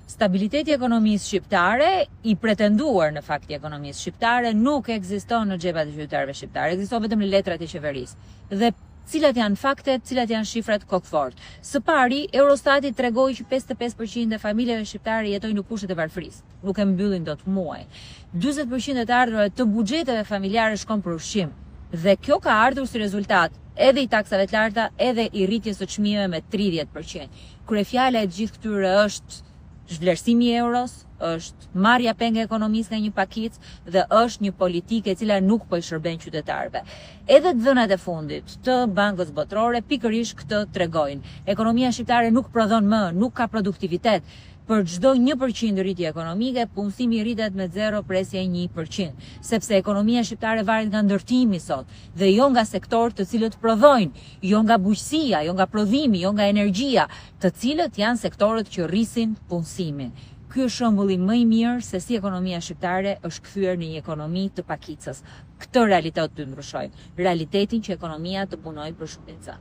Stabiliteti i ekonomisë shqiptare, i pretenduar në fakt i ekonomisë shqiptare, nuk ekziston në xhepat e qytetarëve shqiptarë, ekziston vetëm në letrat e qeverisë. Dhe cilat janë faktet, cilat janë shifrat kokfort. Së pari, Eurostati tregoi që 55% e familjeve shqiptare jetojnë në kushtet e varfërisë, nuk e mbyllin dot muaj. 40% e të ardhurave të buxheteve familjare shkon për ushqim. Dhe kjo ka ardhur si rezultat edhe i taksave të larta, edhe i rritjes së çmimeve me 30%. Kryefjala e gjithë këtyre është zhvlerësimi i euros, është marrja penge e ekonomisë nga një pakicë dhe është një politikë e cila nuk po i shërben qytetarëve. Edhe të dhënat e fundit të Bankës Botërore pikërisht këtë tregojnë. Ekonomia shqiptare nuk prodhon më, nuk ka produktivitet. Për çdo 1% rritje ekonomike, punësimi rritet me 0,1%, sepse ekonomia shqiptare varet nga ndërtimi sot dhe jo nga sektorë të cilët prodhojnë, jo nga bujqësia, jo nga prodhimi, jo nga energjia, të cilët janë sektorët që rrisin punësimin. Ky është shembulli më i mirë se si ekonomia shqiptare është kthyer në një ekonomi të pakicës. Këtë realitet të ndryshojmë, realitetin që ekonomia të punojë për shumica.